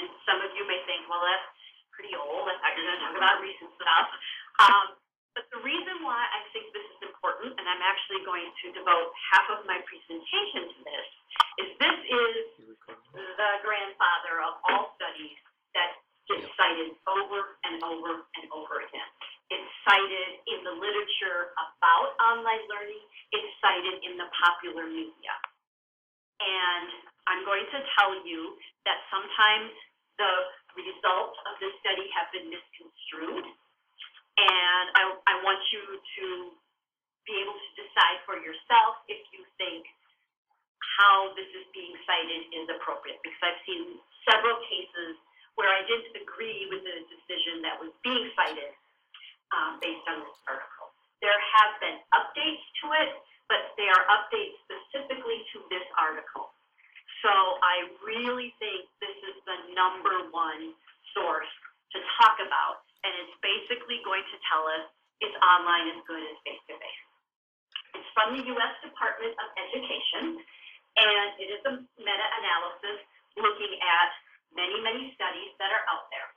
And some of you may think, well, that's pretty old. I thought you were going to talk about recent stuff. But the reason why I think this is important, and I'm actually going to devote half of my presentation to this is the grandfather of all studies that gets cited over and over and over again. It's cited in the literature about online learning. It's cited in the popular media. And I'm going to tell you that sometimes the results of this study have been misconstrued. And I want you to be able to decide for yourself if you think how this is being cited is appropriate. Because I've seen several cases where I didn't agree with the decision that was being cited based on this article. There have been updates to it, but they are updates specifically to this article. So I really think this is the #1 source to talk about, and it's basically going to tell us is online as good as face-to-face. It's from the U.S. Department of Education, and it is a meta-analysis looking at many, many studies that are out there.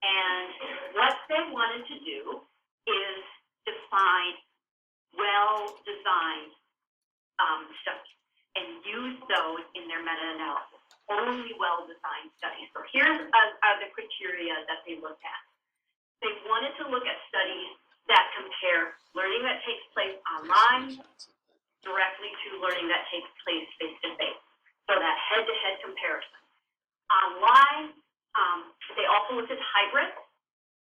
And what they wanted to do is define well-designed studies and use those in their meta-analysis, only well-designed studies. So here's are the criteria that they looked at. They wanted to look at studies that compare learning that takes place online directly to learning that takes place face-to-face. So that head-to-head comparison. Online, they also looked at hybrid,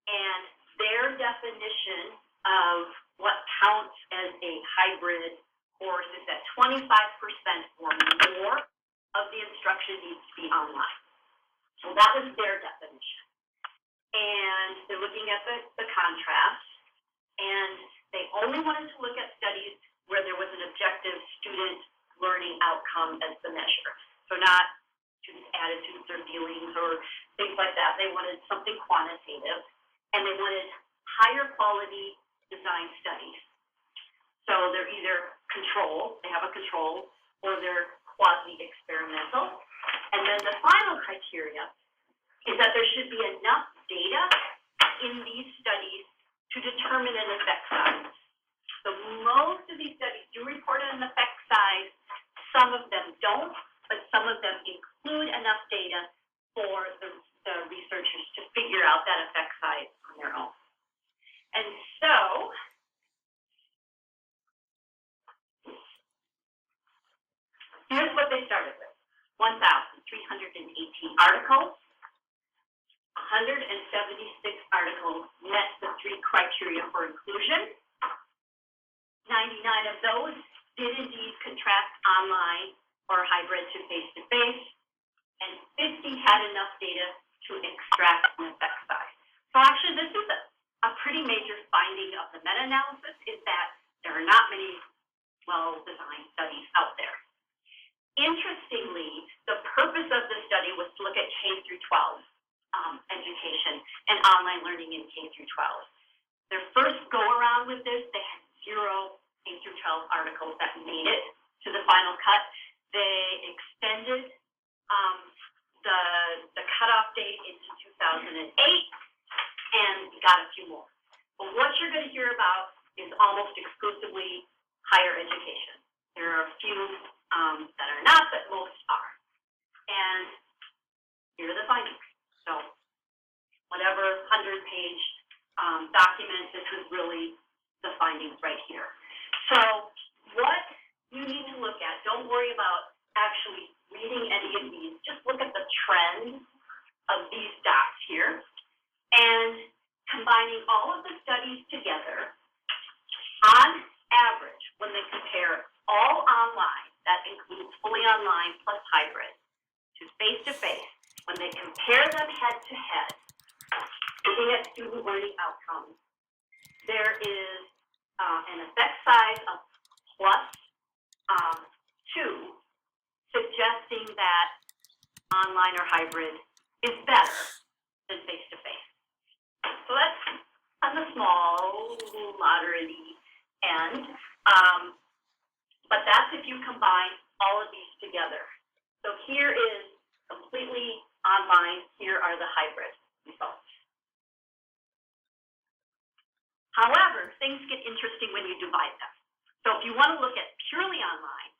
and their definition of what counts as a hybrid course is that 25% or more of the instruction needs to be online. So that was their definition. And they're looking at the contrast, and they only wanted to look at studies where there was an objective student learning outcome as the measure. So not students' attitudes or feelings or things like that. They wanted something quantitative, and they wanted higher quality design studies. So they're either control, they have a control, or they're quasi-experimental. And then the final criteria is that there should be enough data in these studies to determine an effect size. So most of these studies do report an effect size. Some of them don't, but some of them include enough data for the researchers to figure out that effect size on their own. And so, here's what they started with. 1,318 articles. 176 articles met the 3 criteria for inclusion. 99 of those did indeed contrast online or hybrid to face-to-face, and 50 had enough data to extract an effect size. So actually, this is a pretty major finding of the meta-analysis, is that there are not many well-designed studies out there. Interestingly, the purpose of the study was to look at K through 12 education and online learning in K through 12. Their first go-around with this, they had 0 K through 12 articles that made it to the final cut. They extended the cutoff date into 2008 and got a few more. But what you're going to hear about is almost exclusively higher education. There are a few that are not, but most are. And here are the findings. So whatever 100-page document, this is really the findings right here. So what you need to look at, don't worry about actually reading any of these, just look at the trend of these dots here, and combining all of the studies together, on average, when they compare all online, that includes fully online plus hybrid, to face-to-face, when they compare them head-to-head, looking at student learning outcomes, there is an effect size of +2, suggesting that online or hybrid is better than face-to-face. So that's on the small, moderate end, but that's if you combine all of these together. So here is completely online, here are the hybrid results. However, things get interesting when you divide them. So if you want to look at purely online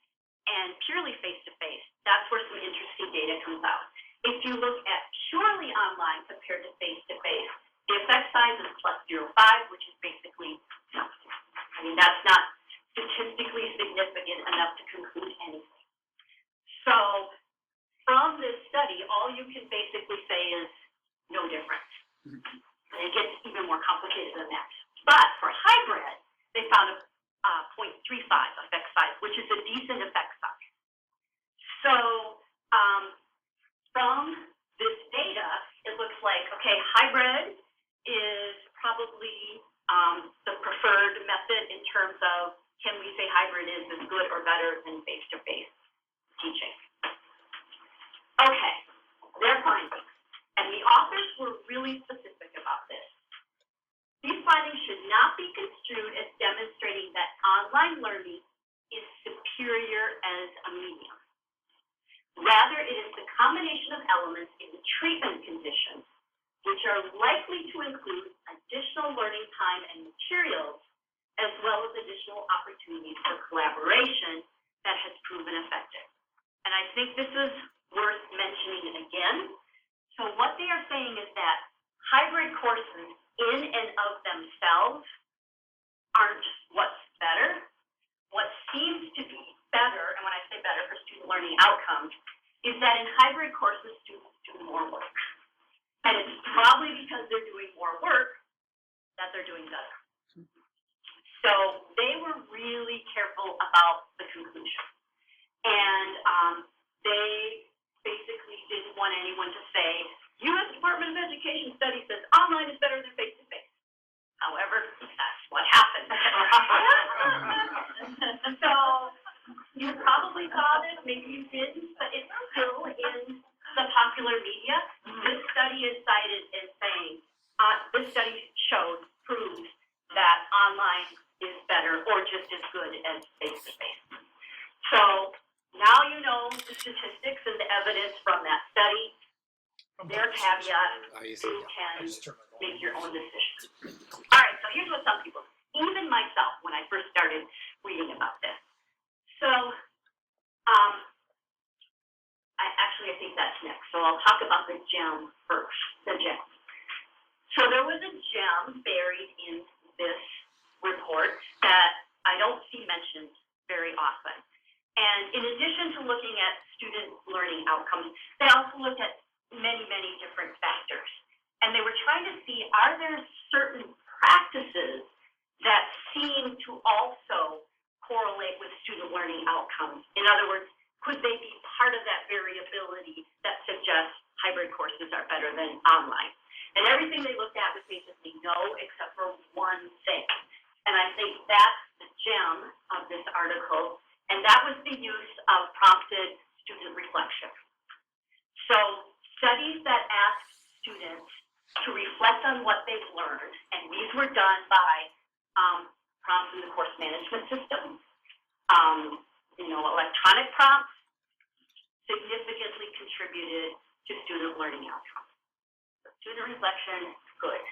and purely face-to-face, that's where some interesting data comes out. If you look at purely online compared to face-to-face, the effect size is +0.5, which is basically nothing. I mean, that's not statistically significant enough to conclude anything. So from this study, all you can basically say is no difference. And it gets even more complicated than that. But for hybrid, they found a 0.35 effect size, which is a decent effect size. So from this data, it looks like, okay, hybrid is probably the preferred method in terms of, can we say hybrid is as good or better than face-to-face teaching? Okay, their findings. And the authors were really specific about this. These findings should not be construed as demonstrating that online learning is superior as a medium. Rather, it is the combination of elements in the treatment conditions, which are likely to include additional learning time and materials, as well as additional opportunities for collaboration that has proven effective. And I think this is worth mentioning again. So what they are saying is that hybrid courses in and of themselves aren't what's better. What seems to be better, and when I say better for student learning outcomes, is that in hybrid courses, students do more work. And it's probably because they're doing more work that they're doing better. So they were really careful about the conclusion. And they basically didn't want anyone to say, U.S. Department of Education study says online is better than face-to-face. However, that's what happened. So you probably saw this, maybe you didn't, but it's still in the popular media. This study is cited as saying, this study proves that online is better or just as good as face-to-face. So now you know the statistics and the evidence from that study. Their caveat, you can make your own decision. All right, so here's what some people, even myself, when I first started reading about this. So, I think that's next. So I'll talk about the gem first, the gem. So there was a gem buried in this report that I don't see mentioned very often. And in addition to looking at student learning outcomes, they also looked at many, many different factors. And they were trying to see, are there certain practices that seem to also correlate with student learning outcomes? In other words, could they be part of that variability that suggests hybrid courses are better than online? And everything they looked at was basically no, except for one thing. And I think that's the gem of this article, and that was the use of prompted student reflection. So studies that ask students to reflect on what they've learned, and these were done by prompts in the course management system, electronic prompts, significantly contributed to student learning outcomes. So student reflection, good.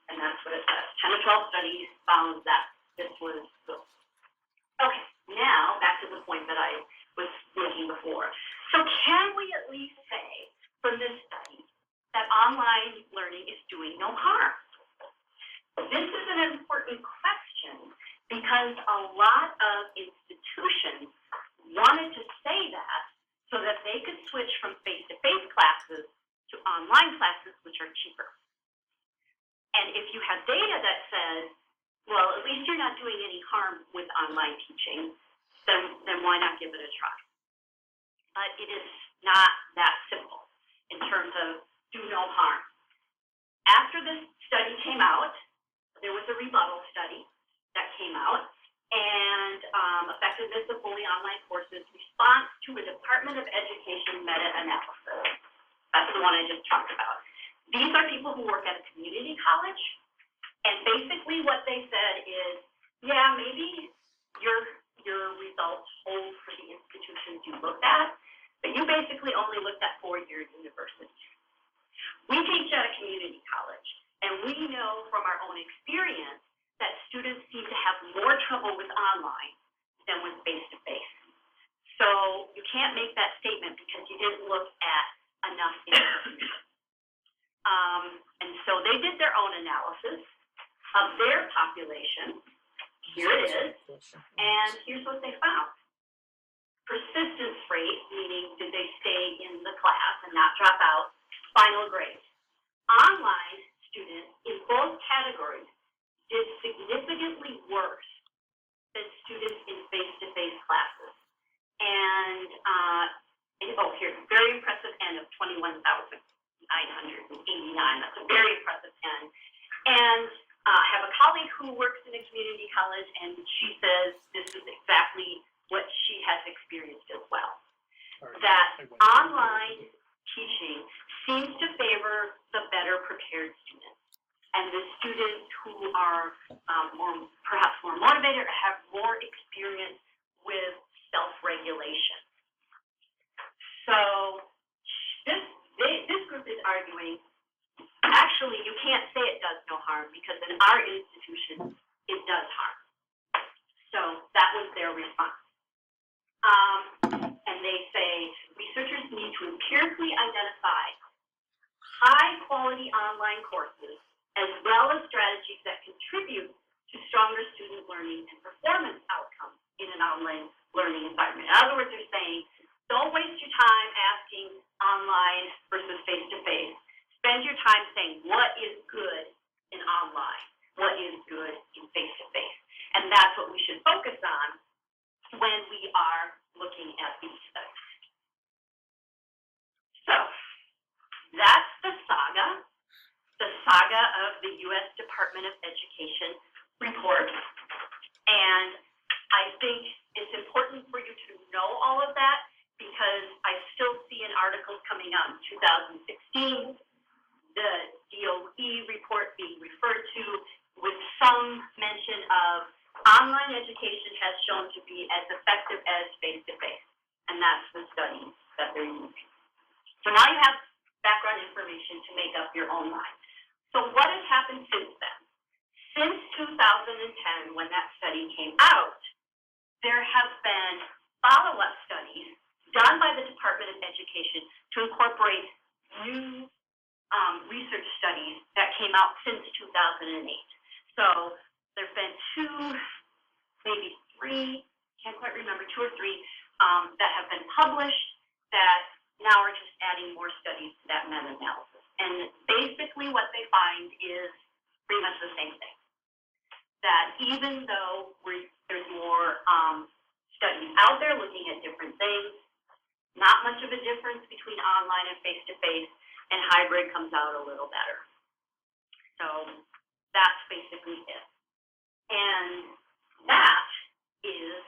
And that's what it says. 10 to 12 studies found that this was good. Okay, now back to the point that I was making before. So can we at least say from this study that online learning is doing no harm? This is an important question because a lot of institutions wanted to say that so that they could switch from face-to-face classes to online classes, which are cheaper. And if you have data that says, well, at least you're not doing any harm with online teaching, then why not give it a try? But it is not that simple in terms of do no harm. After this study came out, there was a rebuttal study that came out, and effectiveness of fully online courses, response to a Department of Education meta-analysis. That's the one I just talked about. These are people who work at a community college, and basically what they said is, yeah, maybe your results hold for the institutions you looked at, But you basically only looked at 4-year university. We teach at a community college, and we know from our own experience that students seem to have more trouble with online than with face-to-face. So you can't make that statement because you didn't look at enough information. And so they did their own analysis of their population. Here it is, and here's what they found. Persistence rate, meaning did they stay in the class and not drop out, final grade. Online students in both categories did significantly worse than students in face-to-face classes. And here's a very impressive N of 21,989. That's a very impressive N. And I have a colleague who works in a community college, and she says this is exactly what she has experienced as well. That online teaching seems to favor the better prepared students. And the students who are perhaps more motivated or have more experience with self-regulation. So this group is arguing, actually, you can't say it does no harm because in our institution, it does harm. So that was their response. And they say researchers need to empirically identify high-quality online courses as well as strategies that contribute to stronger student learning and performance outcomes in an online learning environment. In other words, they're saying, don't waste your time asking online versus face-to-face. Spend your time saying what is good in online, what is good in face-to-face. And that's what we should focus on when we are looking at these studies. So that's the saga of the U.S. Department of Education report. And I think it's important for you to know all of that because I still see in articles coming out in 2016, the DOE report being referred to with some mention of online education has shown to be as effective as face-to-face. And that's the studies that they're using. So now you have background information to make up your own mind. So what has happened since then? Since 2010, when that study came out, there have been follow-up studies done by the Department of Education to incorporate new research studies that came out since 2008. So there have been 2, maybe 3, can't quite remember, 2 or 3 that have been published that now are just adding more studies to that meta-analysis. And basically what they find is pretty much the same thing. That even though there's more studies out there looking at different things, not much of a difference between online and face-to-face, and hybrid comes out a little better. So that's basically it. And that is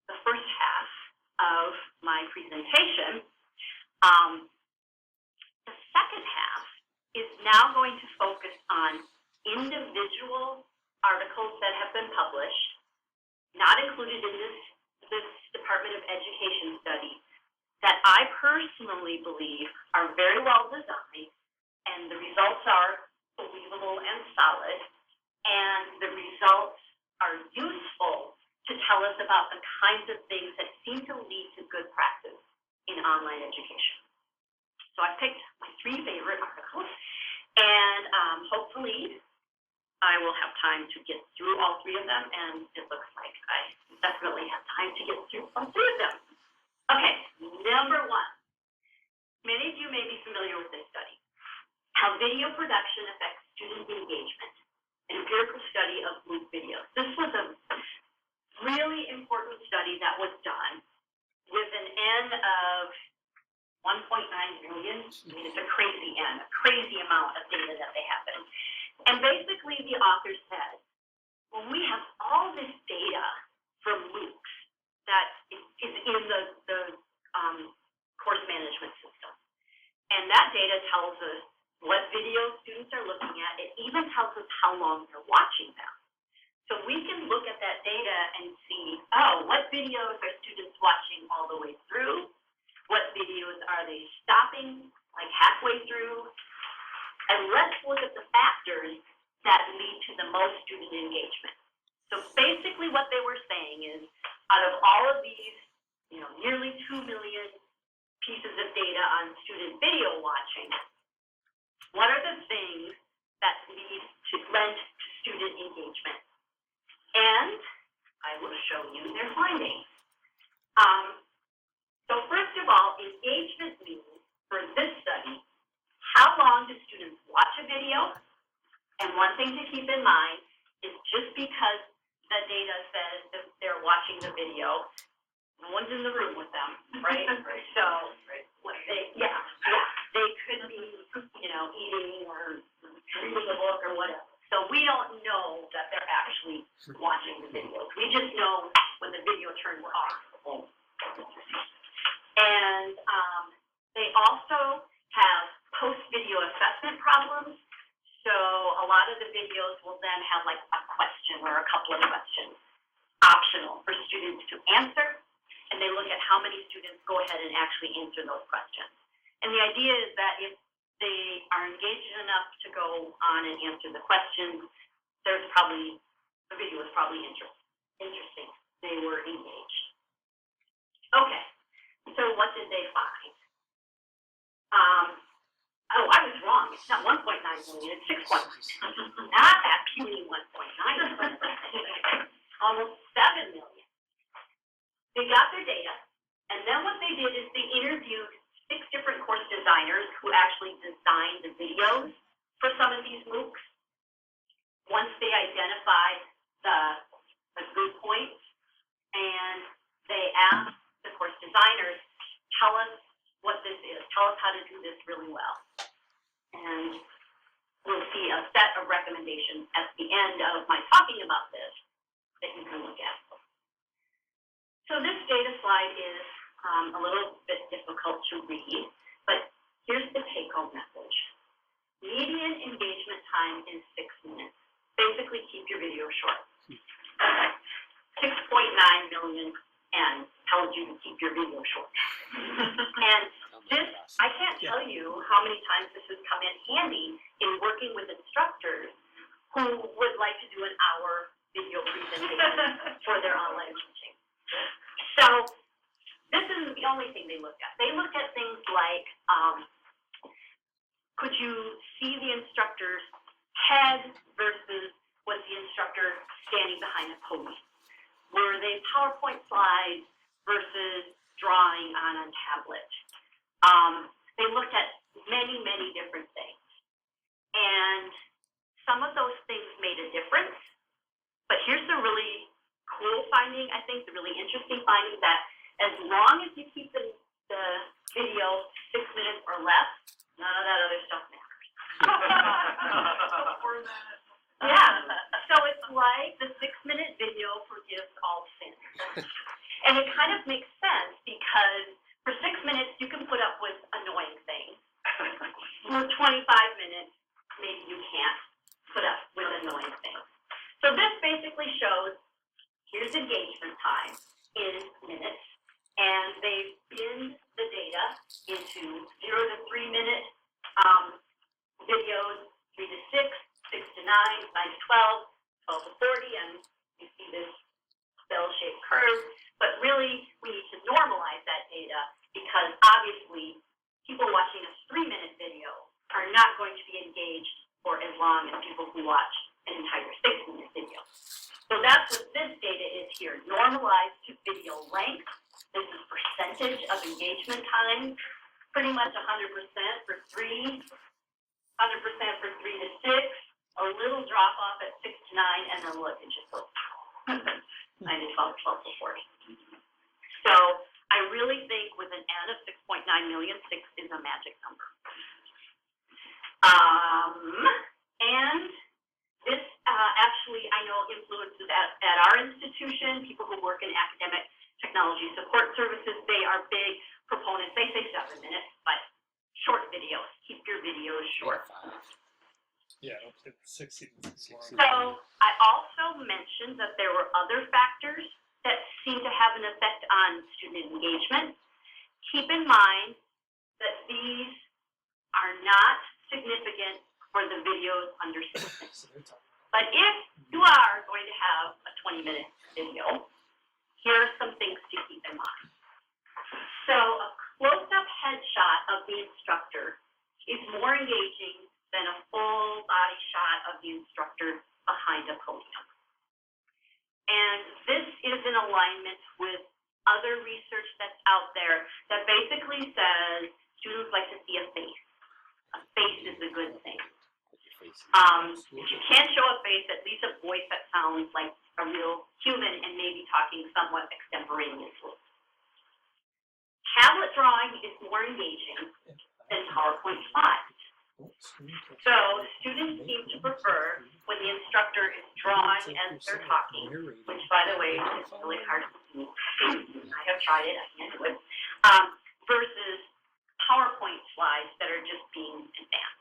the first half of my presentation. The second half is now going to focus on individual articles that have been published, not included in this Department of Education study, that I personally believe are very well designed, and the results are believable and solid, and the results are useful to tell us about the kinds of things that seem to lead to good practice in online education. So I picked my 3 favorite articles, and hopefully I will have time to get through all 3 of them, and it looks like I definitely have time to get through all 3 of them. Okay, number 1. Many of you may be familiar with this study. How video production affects student engagement, an empirical study of MOOC videos. This was a really important study that was done with an N of 1.9 million. I mean, it's a crazy N, a crazy amount of data that they have. And basically the author said, when we have all this data from MOOCs that is in the course management system, and that data tells us what videos students are looking at. It even tells us how long they're watching them. So we can look at that data and see, oh, what videos are students watching all the way through? What videos are they stopping, like halfway through? And let's look at the factors that lead to the most student engagement. So basically what they were saying is, out of all of these, nearly 2 million pieces of data on student video watching, what are the things that lend to student engagement? And I will show you their findings. So first of all, engagement means, for this study, how long do students watch a video? And one thing to keep in mind is just because the data says that they're watching the video, no one's in the room with them, right? So, they could be, eating or reading a book or whatever. So we don't know that they're actually watching the videos. We just know when the video turns off. And they also have post-video assessment problems. So a lot of the videos will then have like a question or a couple of questions optional for students to answer. And they look at how many students go ahead and actually answer those questions. And the idea is that if they are engaged enough to go on and answer the questions, the video is probably interesting. They were engaged. Okay, so what did they find? I was wrong. It's not 1.9 million, it's 6.9. Not that puny 1.9 million. Almost 7 million. They got their data, and then what they did is they interviewed 6 different course designers who actually designed the videos for some of these MOOCs. Once they identified the good points, and they asked the course designers, tell us what this is. Tell us how to do this really well. And we'll see a set of recommendations at the end of my talking about this that you can look at. So this data slide is a little bit difficult to read, but here's the take-home message. Median engagement time is 6 minutes. Basically, keep your video short. 6.9 million and tells you to keep your video short. And this, I can't tell you how many times this has come in handy in working with instructors who would like to do an hour video presentation for their online teaching. So this isn't the only thing they look at. They look at things like, could you see the instructor's head versus was the instructor standing behind a podium? Were they PowerPoint slides versus drawing on a tablet? They looked at many, many different things. And some of those things made a difference. But here's the really cool finding, I think, the really interesting finding, that as long as you keep the video 6 minutes or less, none of that other stuff matters. Yeah, so it's like the 6-minute video forgives all sin. And it kind of makes sense because for 6 minutes you can put up with annoying things. For 25 minutes, maybe you can't put up with annoying things. So this basically shows, here's engagement time in minutes, and they've binned the data into 0 to 3 minute videos, 3 to 6, 6 to 9, 9 to 12, 12 to 40, and you see this bell-shaped curve. But really, we need to normalize that data because obviously people watching a 3-minute video are not going to be engaged for as long as people who watch an entire 6-minute video. So that's what this data is here, normalized to video length. This is percentage of engagement time, pretty much 100% for 3, 100% for 3 to 6, a little drop off at 6 to 9, and then look, it just goes 9 to 12, 12 to 40. So I really think with an N of 6.9 million, 6 is a magic number. And this actually, I know, influences at our institution, people who work in academic technology support services. They are big proponents. They say 7 minutes, but short videos. Keep your videos short. Yeah, it's 60 minutes long. So I also mentioned that there were other factors that seem to have an effect on student engagement. Keep in mind that these are not significant for the videos under 6 minutes. But if you are going to have a 20-minute video, here are some things to keep in mind. So a close-up headshot of the instructor is more engaging than a full body shot of the instructor behind a podium. And this is in alignment with other research that's out there that basically says students like to see a face. A face is a good thing. If you can't show a face, at least a voice that sounds like a real human and maybe talking somewhat extemporaneously. Tablet drawing is more engaging than PowerPoint slides. So students seem to prefer when the instructor is drawing as they're talking, which, by the way, is really hard to do. I have tried it, I can't do it, versus PowerPoint slides that are just being advanced.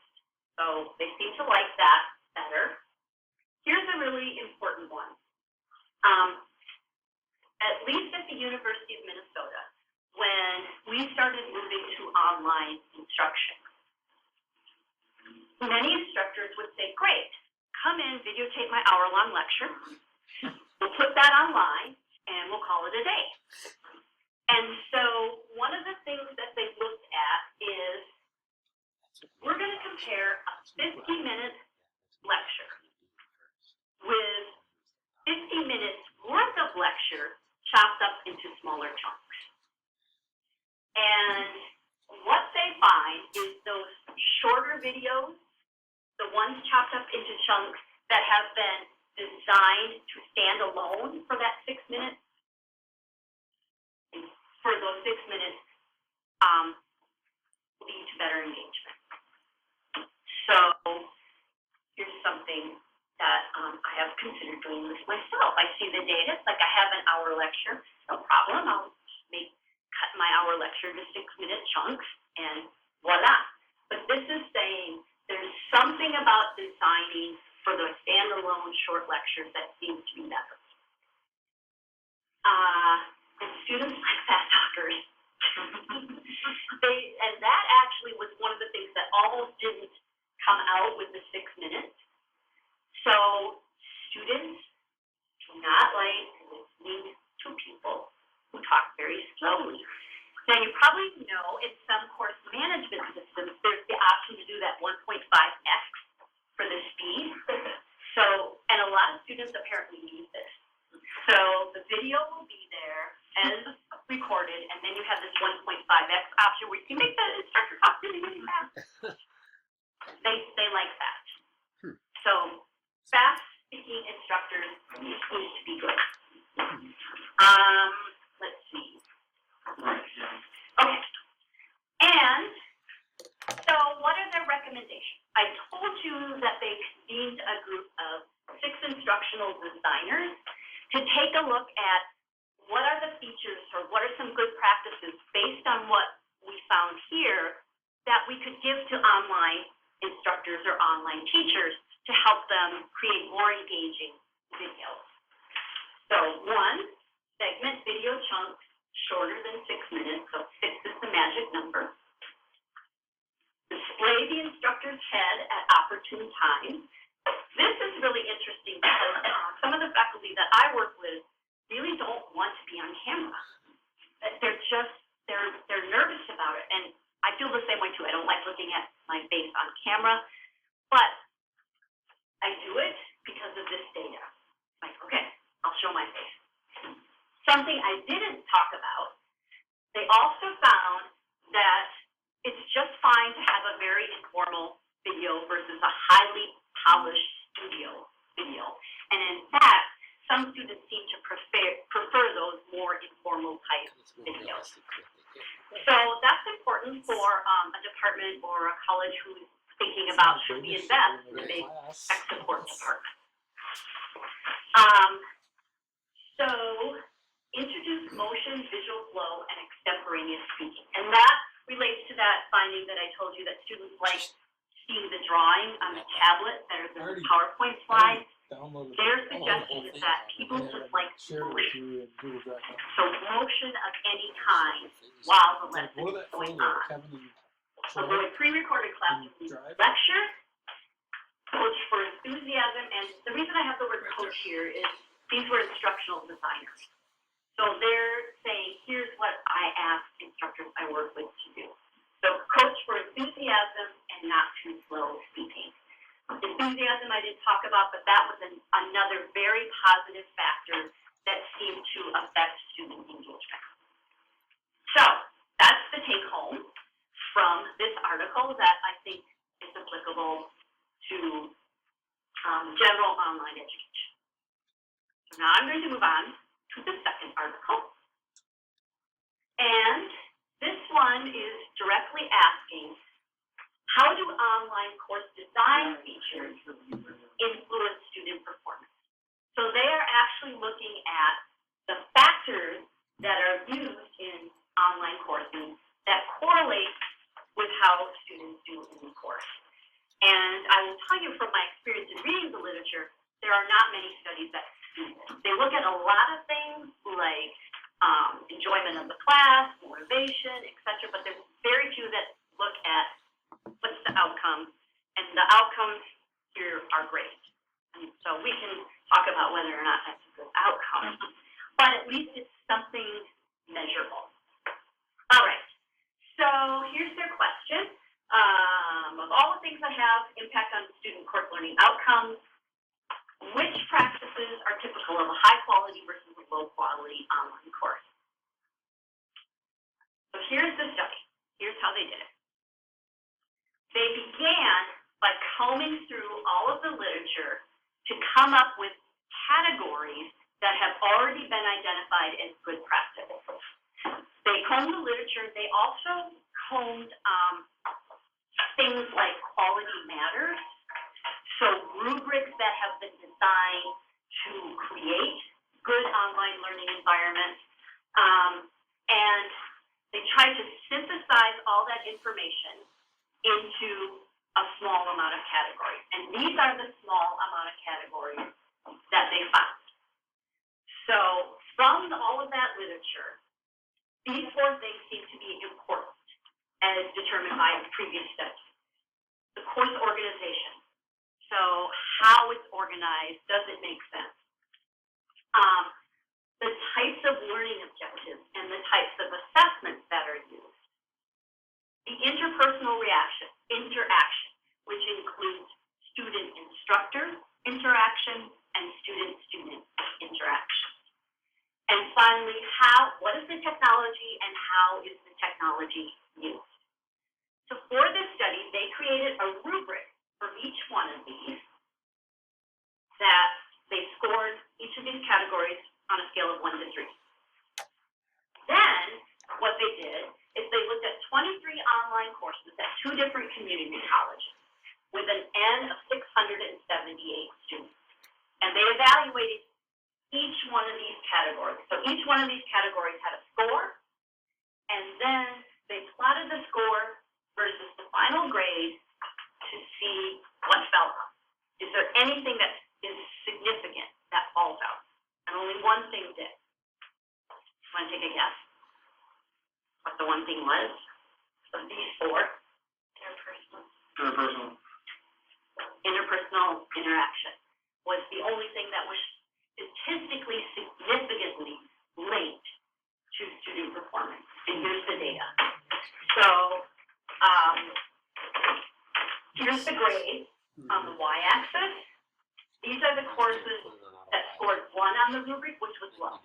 So they seem to like that better. Here's a really important one. At least at the University of Minnesota, when we started moving to online instruction, many instructors would say, great, come in, videotape my hour-long lecture. We'll put that online, and we'll call it a day. And so one of the things that they looked at is we're going to compare a 50-minute lecture with 50 minutes worth of lecture chopped up into smaller chunks. And what they find is those shorter videos, the ones chopped up into chunks that have been designed to stand alone for that 6 minutes, for those 6 minutes, lead to better engagement. So here's something that I have considered doing this myself. I see the data, it's like I have an hour lecture, no problem, I'll cut my hour lecture to 6-minute chunks, and voila. But this is saying there's something about designing for the standalone short lectures that seems to be better. And students like fast talkers. And that actually was one of the things that almost didn't come out with the 6 minutes. So students do not like listening to people who talk very slowly. Now, you probably know in some course management systems, there's the option to do that 1.5x for the speed. So, and a lot of students apparently need this. So the video will be there as recorded, and then you have this 1.5x option where you can make the instructor talk really, really fast. They like that. So fast speaking instructors need to be good. Let's see. Okay. And so what are their recommendations? I told you that they convened a group of 6 instructional designers to take a look at what are the features or what are some good practices based on what we found here that we could give to online instructors or online teachers to help them create more engaging videos. So 1, segment video chunks shorter than 6 minutes, so 6 is the magic number. Display the instructor's head at opportune times. This is really interesting because some of the faculty that I work with really don't want to be on camera. They're nervous about it, and I feel the same way too. I don't like looking at my face on camera, but I do it because of this data. Like, okay, I'll show my face. Something I didn't talk about, they also found that it's just fine to have a very informal video versus a highly polished studio video. And in fact, some students seem to prefer those more informal type videos. So that's important for a department or a college who's thinking about should we invest in a big tech support department. So introduce motion, visual flow, and extemporaneous speaking. And that relates to that finding that I told you that students like seeing the drawing on the tablet, there's a Already- PowerPoint slide. Downloaded Their the whole suggestion is thing. that people Yeah, just like share it with you in Google Drive. so motion of any kind while the Like, lesson what are is that going for? on. Kevin and So Troy the pre-recorded class in is Drive? lecture, coach for enthusiasm, and the reason I have the word coach here is these were instructional designers. So they're saying, here's what I ask instructors I work with to do. So coach for enthusiasm and not too slow speaking. Enthusiasm I didn't talk about, but that was another very positive factor that seemed to affect student engagement. So that's the take home from this article that I think is applicable to general online education. So now I'm going to move on to the second article. And this one is directly asking, how do online course design features influence student performance? So they are actually looking at the factors that are used in online courses that correlate with how students do in the course. And I will tell you from my experience in reading the literature, there are not many studies that do this. They look at a lot of things like enjoyment of the class, motivation, etc., but there's very few that look at what's the outcome, and the outcomes here are great. And so we can talk about whether or not that's a good outcome, but at least it's something measurable. All right, so here's their question. Of all the things that have impact on student course learning outcomes, which practices are typical of a high quality versus a low quality online course? So here's the study. Here's how they did it. They began by combing through all of the literature to come up with categories that have already been identified as good practice. They combed the literature. They also combed things like quality matters, so rubrics that have been designed to create good online learning environments, and they tried to synthesize all that information into a small amount of categories. And these are the small amount of categories that they found. So from all of that literature, these four things seem to be important as determined by previous studies. The course organization. So how it's organized, does it make sense? The types of learning objectives and the types of assessments that are used. The interpersonal interaction, which includes student-instructor interaction and student-student interaction. And finally, what is the technology and how is the technology used? So for this study, they created a rubric for each one of these that they scored each of these categories on a scale of 1 to 3. Then what they did is they looked at 23 online courses at 2 different community colleges with an N of 678 students. And they evaluated each one of these categories. So each one of these categories had a score, and then they plotted the score versus the final grade to see what fell out. Is there anything that is significant that falls out? And only one thing did. Want to take a guess? What the one thing was? Of these 4, interpersonal interaction was the only thing that was statistically significantly linked to student performance. And here's the data. So here's the grade on the y-axis. These are the courses that scored 1 on the rubric, which was low.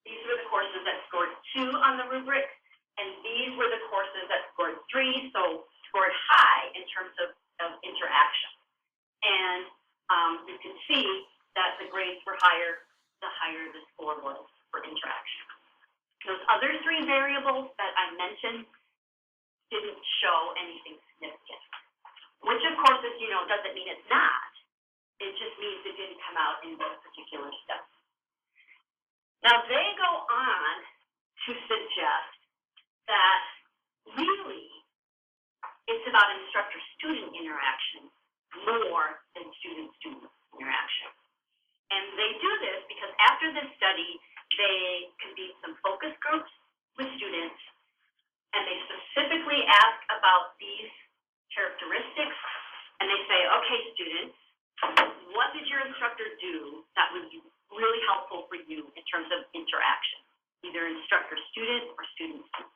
These were the courses that scored 2 on the rubric, and these were the courses that scored 3, so scored high in terms of interaction. And you can see that the grades were higher, the higher the score was for interaction. Those other 3 variables that I mentioned didn't show anything significant, which of course, as you know, doesn't mean it's not. It just means it didn't come out in this particular study. Now they go on to suggest that really it it's about instructor-student interaction more than student-student interaction. And they do this because after this study, they convene some focus groups with students, and they specifically ask about these characteristics, and they say, okay, students, what did your instructor do that was really helpful for you in terms of interaction, either instructor-student or student-student?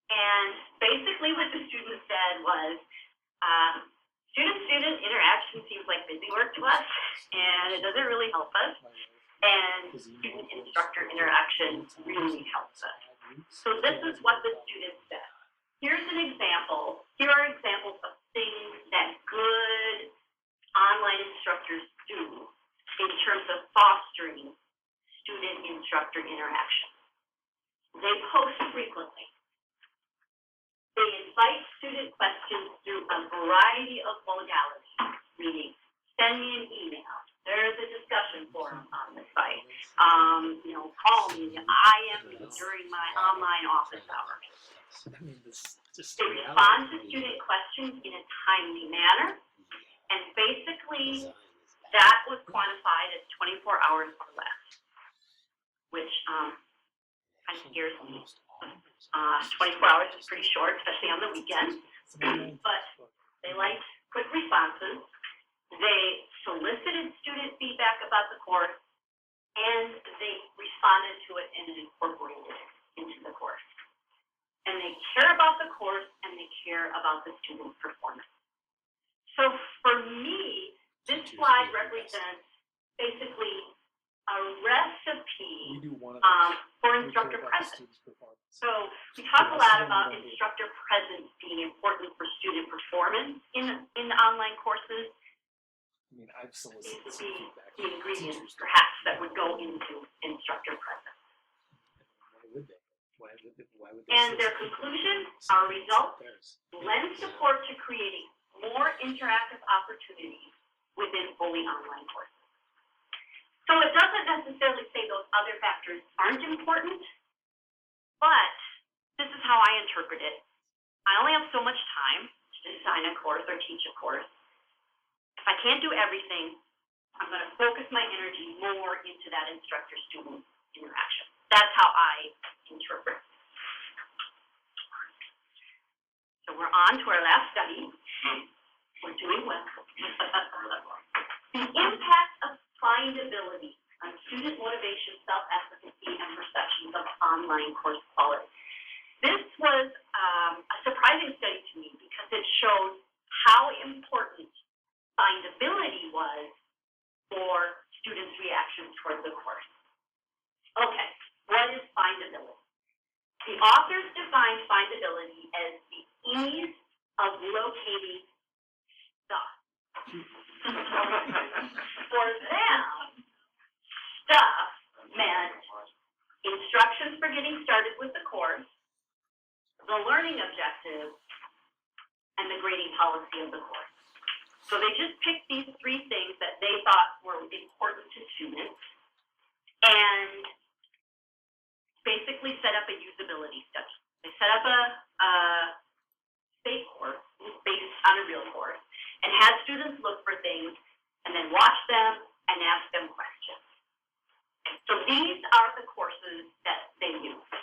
And basically what the students said was, student-student interaction seems like busy work to us, and it doesn't really help us, and student-instructor interaction really helps us. So this is what the students said. Here's an example. Here are examples of things that good online instructors do in terms of fostering student-instructor interaction. They post frequently. They invite student questions through a variety of modalities, meaning send me an email. There's a discussion forum on the site. Call me, IM me during my online office hours. They respond to student questions in a timely manner, and basically that was quantified as 24 hours or less, which kind of scares me. 24 hours is pretty short, especially on the weekend, but they liked quick responses. They solicited student feedback about the course, and they responded to it and incorporated it into the course. And they care about the course, and they care about the student's performance. So for me, this slide represents basically a recipe for instructor presence. So we talk a lot about instructor presence being important for student performance in the online courses. I've solicited These would be the ingredients, perhaps, that would go into instructor presence. Why would they And their conclusion, our results, lend support to creating more interactive opportunities within fully online courses. So it doesn't necessarily say those other factors aren't important, but this is how I interpret it. I only have so much time to design a course or teach a course. If I can't do everything, I'm going to focus my energy more into that instructor-student interaction. That's how I interpret. So we're on to our last study. We're doing well. The impact of findability on student motivation, self-efficacy, and perceptions of online course quality. This was a surprising study to me because it showed how important findability was for students' reactions towards the course. Okay, what is findability? The authors defined findability as the ease of locating stuff. For them, stuff meant instructions for getting started with the course, the learning objectives, and the grading policy of the course. So they just picked these three things that they thought were important to students and basically set up a usability study. They set up a fake course based on a real course and had students look for things and then watch them and ask them questions. So these are the courses that they used.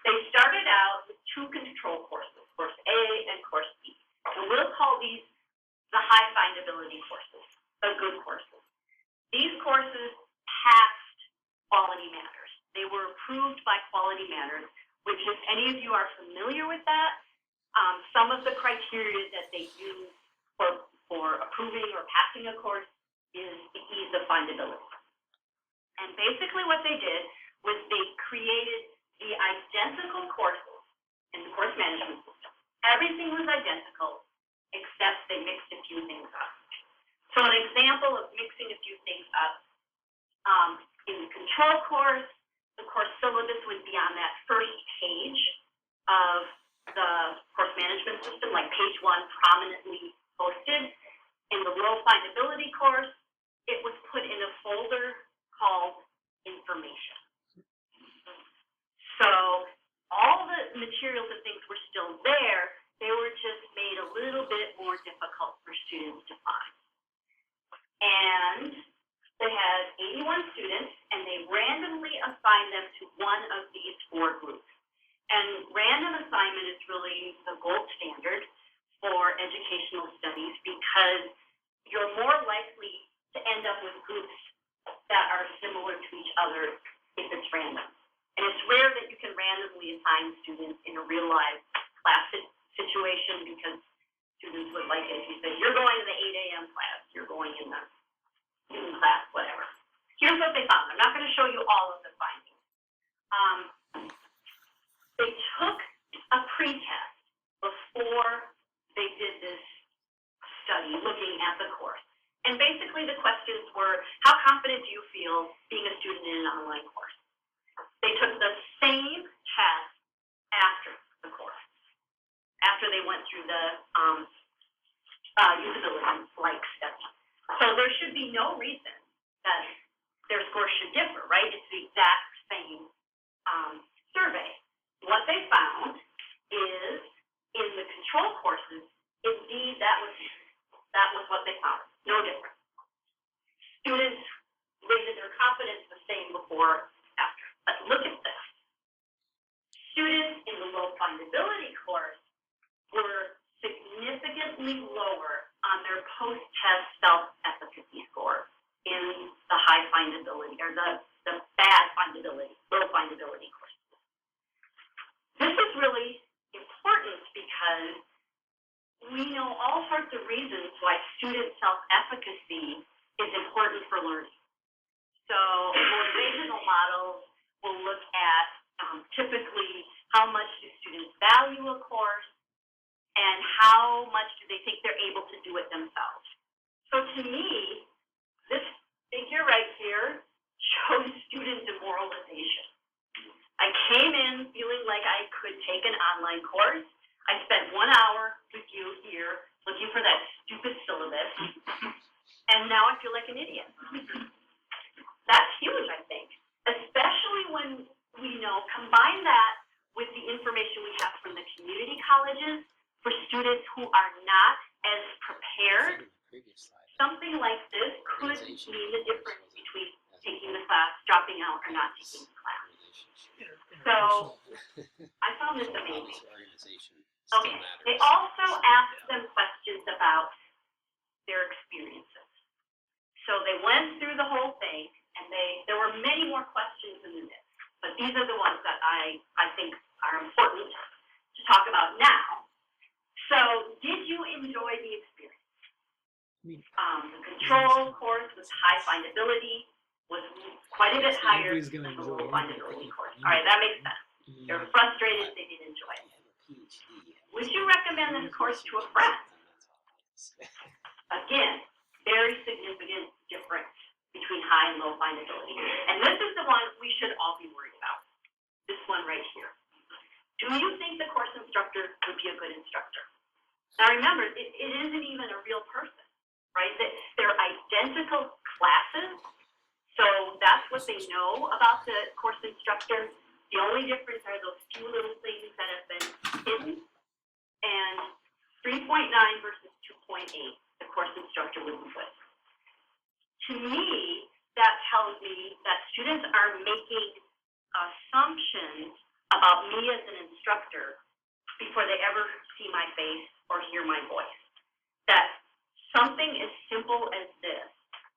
They started out with two control courses, Course A and Course B. And we'll call these the high findability courses, the good courses. These courses passed Quality Matters. They were approved by Quality Matters, which if any of you are familiar with that, some of the criteria that they use for approving or passing a course is the ease of findability. And basically what they did was they created the identical courses in the course management system. Everything was identical, except they mixed a few things up. So an example of mixing a few things up, in the control course, the course syllabus would be on that first page of the course management system, like page 1 prominently posted. In the low findability course, it was put in a folder called information. So all the materials and things were still there, they were just made a little bit more difficult for students to find. And they had 81 students, and they randomly assigned them to one of these 4 groups. And random assignment is really the gold standard for educational studies because you're more likely to end up with groups that are similar to each other if it's random. And it's rare that you can randomly assign students in a real life class situation because students would like it if you say, you're going to the 8 a.m. class, you're going in the noon class, whatever. Here's what they found. I'm not going to show you all of the findings. They took a pretest before they did this study looking at the course. And basically the questions were, how confident do you feel being a student in an online course? They took the same test after the course, after they went through the usability-like study. So there should be no reason that their scores should differ, right? It's the exact same survey. What they found is in the control courses, indeed that was what they found. No difference. Students rated their confidence the same before, after. But look at this. Students in the low findability course were significantly lower on their post-test self-efficacy score in the high findability, or the bad findability, low findability courses. This is really important because we know all sorts of reasons why student self-efficacy is important for learning. So motivational models will look at typically how much do students value a course and how much do they think they're able to do it themselves. So to me, this figure right here shows student demoralization. I came in feeling like I could take an online course. I spent 1 hour with you here looking for that stupid syllabus, and now I feel like an idiot. That's huge, I think, especially when we know, combine that with the information we have from the community colleges for students who are not as prepared. Something like this could mean the difference between taking the class, dropping out, or not taking the class. So I found this amazing. Okay, they also asked them questions about their experiences. So they went through the whole thing, and there were many more questions in this, but these are the ones that I think are important to talk about now. So did you enjoy the experience? The control course was high findability, was quite a bit higher than the low findability course. All right, that makes sense. They're frustrated, they didn't enjoy it. Would you recommend this course to a friend? Again, very significant difference between high and low findability. And this is the one we should all be worried about. This one right here. Do you think the course instructor would be a good instructor? Now remember, it isn't even a real person, right? They're identical classes, so that's what they know about the course instructor. The only difference are those few little things that have been hidden, and 3.9 versus 2.8, the course instructor would be good. To me, that tells me that students are making assumptions about me as an instructor before they ever see my face or hear my voice. That something as simple as this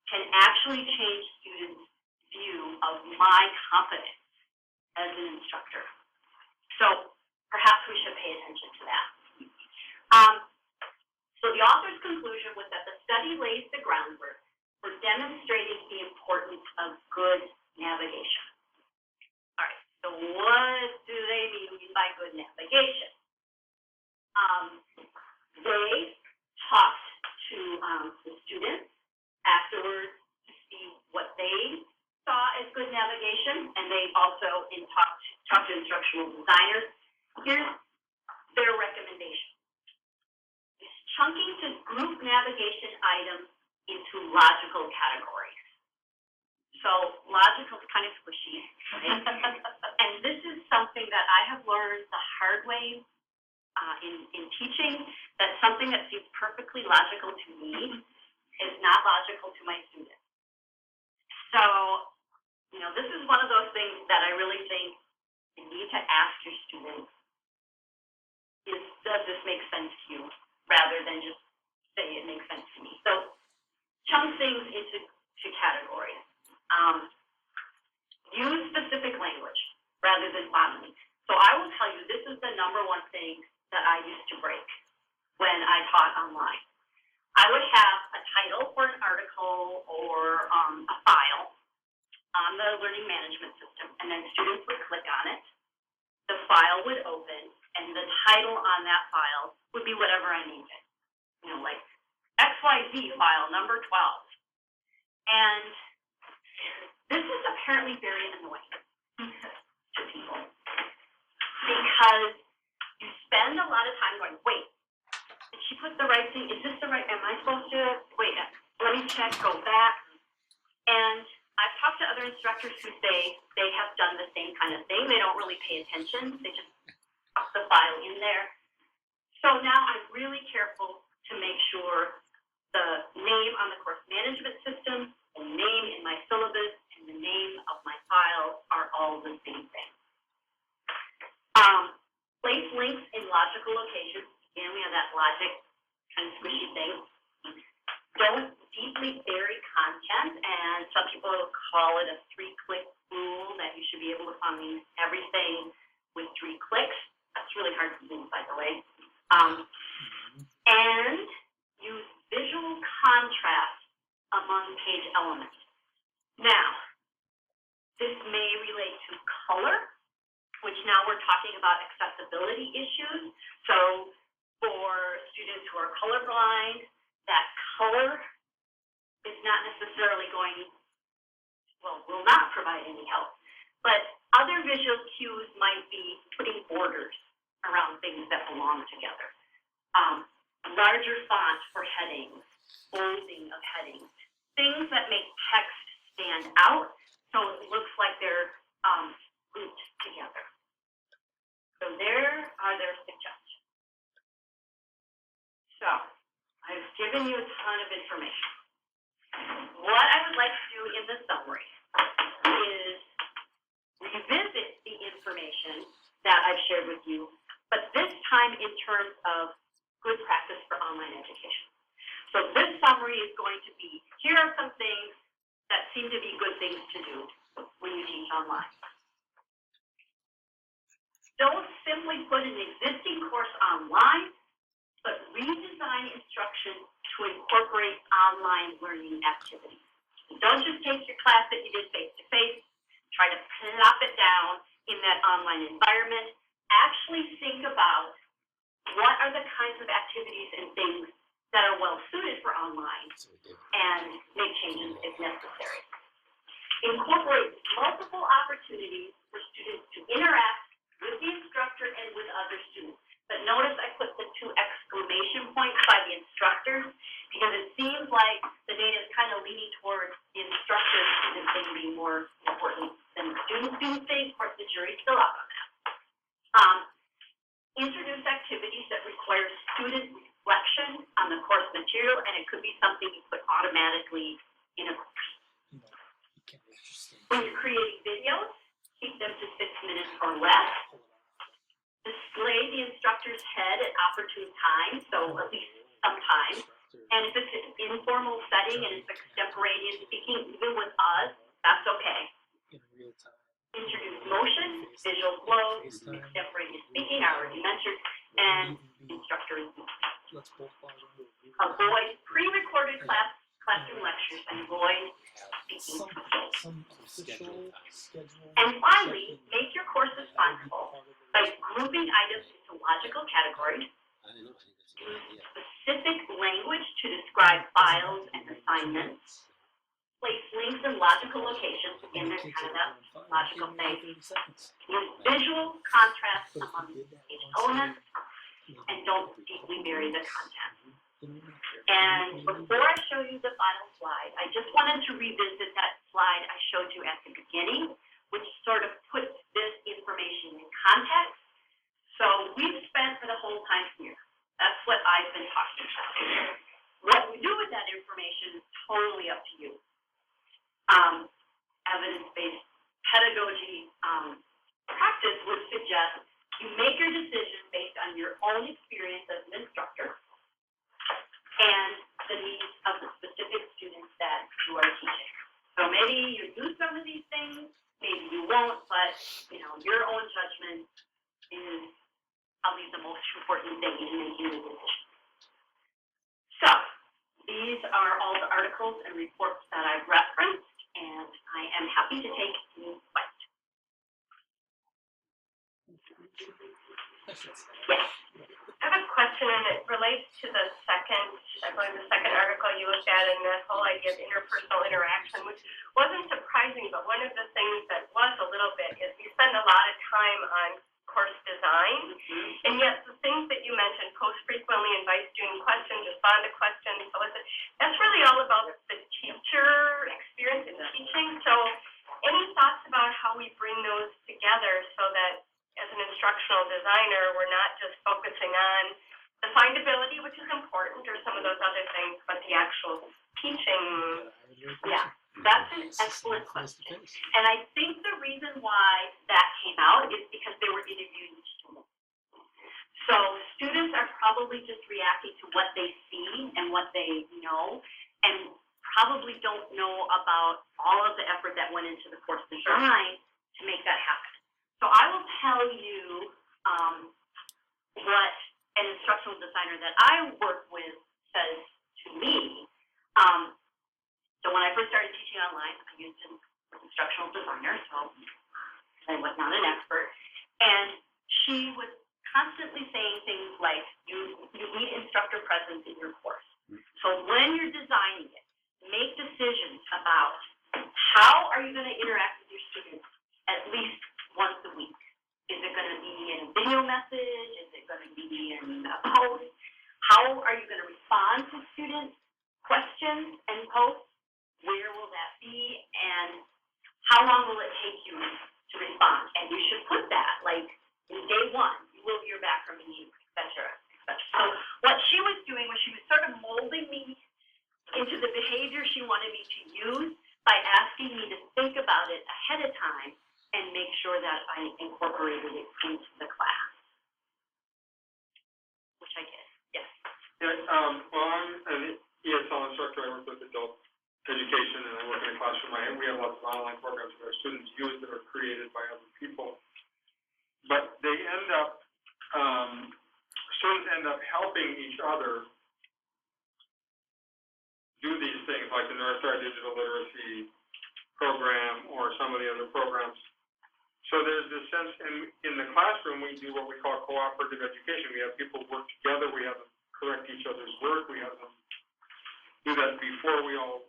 can actually change students' view of my competence as an instructor. So perhaps we should pay attention to that. So the author's conclusion was that the study lays the groundwork for demonstrating the importance of good navigation. All right, so what do they mean by good navigation? They talked to the students afterwards to see what they saw as good navigation, and they also talked to instructional designers. Here's their recommendation. Is chunking to group navigation items into logical categories. So logical is kind of squishy, right? And this is something that I have learned the hard way in teaching, that something that seems perfectly logical to me is not logical to my students. So, you know, this is one of those things that I really think you need to ask your students, does this make sense to you, rather than just say it makes sense to me. So chunk things into categories. Use specific language rather than fondly. So I will tell you, this is the number one thing that I used to break when I taught online. I would have a title for an article or a file on the learning management system, and then students would click on it. The file would open, and the title on that file would be whatever I named it. You know, like XYZ file number 12. And this is apparently very annoying to people because you spend a lot of time going, wait, did she put the right thing? Is this the right, am I supposed to, wait, let me check, go back. And I've talked to other instructors who say they have done the same kind of thing. They don't really pay attention. They just pop the file in there. So now I'm really careful to make sure the name on the course management system, the name in my syllabus, and the name of my file are all the same thing. Place links in logical locations. Again, we have that logic kind of squishy thing. Don't deeply bury content, and some people call it a 3-click rule, that you should be able to find everything with 3 clicks. That's really hard to do, by the way. And use visual contrast among page elements. Now, this may relate to color, which now we're talking about accessibility issues. So for students who are colorblind, that color is not necessarily will not provide any help. But other visual cues might be putting borders around things that belong together. Larger font for headings, bolding of headings, things that make text stand out so it looks like they're grouped together. So there are their suggestions. So I've given you a ton of information. What I would like to do in the summary is revisit the information that I've shared with you, but this time in terms of good practice for online education. So this summary is going to be, here are some things that seem to be good things to do when you teach online. Don't simply put an existing course online, but redesign instruction to incorporate online learning activities. So don't just take your class that you did face-to-face, try to plop it down in that online environment. Actually think about what are the kinds of activities and things that are well suited for online, and make changes if necessary. Incorporate multiple opportunities for students to interact with the instructor and with other students. But notice I put the 2 exclamation points by the instructors, because it seems like the data is kind of leaning towards the instructor student thing being more important than the student thing. Of course, the jury's still out on that. Introduce activities that require student reflection on the course material, and it could be something you put automatically in a course. When you're creating videos, keep them to 6 minutes or less. Display the instructor's head at opportune times, so at least sometimes. And if it's an informal setting and it's extemporaneous speaking, even with us, that's okay. Introduce motion, visual flow, extemporaneous speaking, I already mentioned, and instructor is avoid pre-recorded classroom lectures and avoid speaking. And finally, make your course responsible by grouping items into logical categories. Use specific language to describe files and assignments. Place links in logical locations. Again, there's kind of that logical thing. Use visual contrast among each element, and don't deeply bury the content. And before I show you the final slide, I just wanted to revisit that slide I showed you at the beginning, which sort of puts this information in context. So we've spent for the whole time here. That's what I've been talking about. What you do with that information is totally up to you. Evidence-based pedagogy practice would suggest you make your decision based on your own experience as an instructor and the needs of the specific students that you are teaching. So maybe you do some of these things, maybe you won't, but your own judgment is probably the most important thing in making the decision. So these are all the articles and reports that I've referenced, and I am happy to take any questions. Yes. I have a question, and it relates to the second article you looked at, and the whole idea of interpersonal interaction, which wasn't surprising, but one of the things that was a little bit is we spend a lot of time on course design, and yet the things that you mentioned, post frequently, invite student questions, respond to questions, solicit, that's really all about the teacher experience in teaching. So any thoughts about how we bring those together so that as an instructional designer, we're not just focusing on the findability, which is important, or some of those other things, but the actual teaching? Yeah, that's an excellent question. And I think the reason why that came out is because they were interviewing students. So students are probably just reacting to what they see and what they know, and probably don't know about all of the effort that went into the course design to make that happen. So I will tell you what an instructional designer that I work with says to me. So when I first started teaching online, I used an instructional designer, so I was not an expert. And she was constantly saying things like, you need instructor presence in your course. So when you're designing it, make decisions about how are you going to interact with your students at least once a week. Is it going to be in a video message? Is it going to be in a post? How are you going to respond to student questions and posts? Where will that be? And how long will it take you to respond? And you should put that, like, in day one, you will hear back from me, et cetera, et cetera. So what she was doing was she was sort of molding me into the behavior she wanted me to use by asking me to think about it ahead of time and make sure that I incorporated it into the class, which I did. Yes. Yeah, well, I'm an ESL instructor. I work with adult education, and I work in a classroom. We have lots of online programs that our students use that are created by other people. But they end up, students end up helping each other do these things, like the North Star Digital Literacy program or some of the other programs. So there's this sense in the classroom, we do what we call cooperative education. We have people work together. We have them correct each other's work. We have them do that before we all,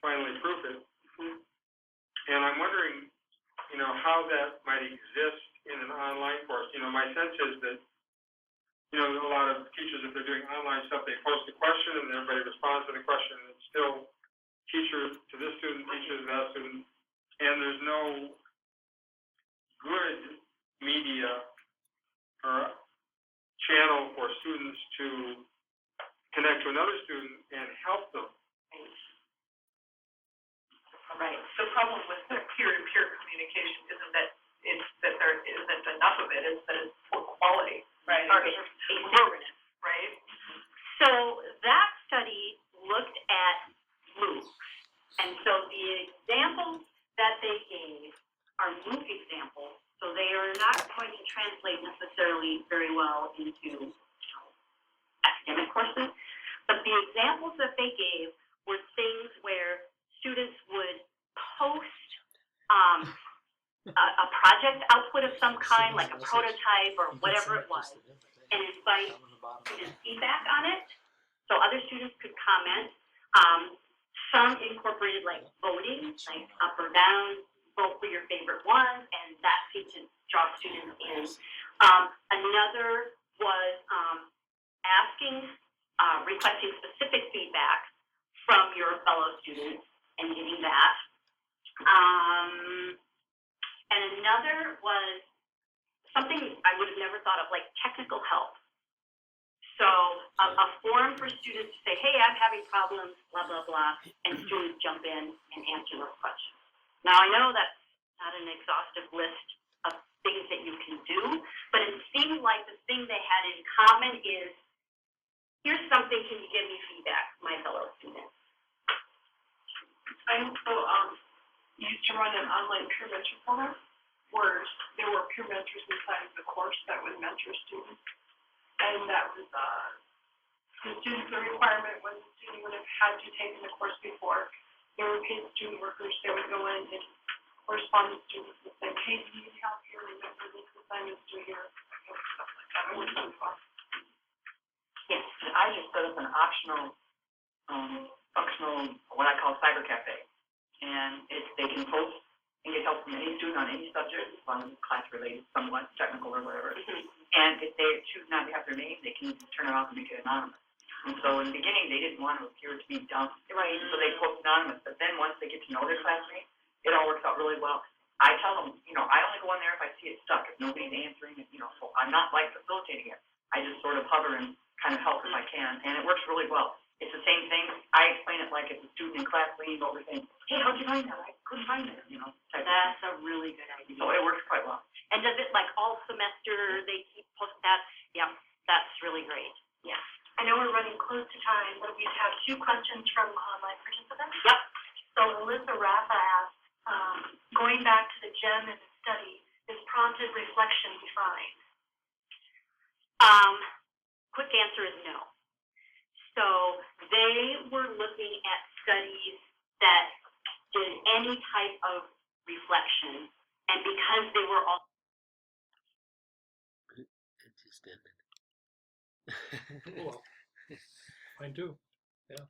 finally proof it. And I'm wondering, how that might exist in an online course. My sense is that, a lot of teachers, if they're doing online stuff, they post a question and everybody responds to the question. And it's still teacher to this student, teacher to that student, and there's no good media or channel for students to connect to another student and help them. Right. The problem with the peer-to-peer communication isn't that there isn't enough of it, it's that it's poor quality, right? Or asynchronous, right? So that study looked at MOOCs, and so the examples that they gave are MOOC examples, so they are not going to translate necessarily very well into academic courses, but the examples that they gave were things where students would post a project output of some kind, like a prototype or whatever it was, and invite student feedback on it, so other students could comment. Some incorporated like voting, like up or down, vote for your favorite one, and that seemed to draw students in. Another was requesting specific feedback from your fellow students and getting that. And another was something I would have never thought of, like technical help. So a forum for students to say, hey, I'm having problems, blah, blah, blah, and students jump in and answer those questions. Now, I know that's not an exhaustive list of things that you can do, but it seemed like the thing they had in common is, here's something, can you give me feedback, my fellow students? I also used to run an online peer mentor program where there were peer mentors inside of the course that would mentor students. And that was the requirement was the student would have had to take the course before. There were paid student workers, they would go in and correspond with students and say, hey, do you need help here? Remember this assignment's due here, stuff like that. It was really fun. Yes. I just set up an optional, functional, what I call cyber cafe. And they can post and get help from any student on any subject, as long as it's class related, somewhat technical or whatever. And if they choose not to have their name, they can turn it off and make it anonymous. And so in the beginning, they didn't want to appear to be dumb, right? So they post anonymous. But then once they get to know their classmates, it all works out really well. I tell them, I only go in there if I see it stuck, if nobody's answering it, so I'm not like facilitating it. I just sort of hover and kind of help if I can, and it works really well. It's the same thing. I explain it like it's a student in class leaning over saying, hey, how'd you find that? I couldn't find it, type of thing. That's a really good idea. So it works quite well. And does it, like, all semester, they keep posting that? Yeah, that's really great. Yeah. I know we're running close to time, but we have 2 questions from online participants. Yep. So Alyssa Rafa asked, going back to the gem in the study, is prompted reflection defined? Quick answer is no. So they were looking at studies that did any type of reflection, and because they were all It just ended. Cool. Mine too. Yeah.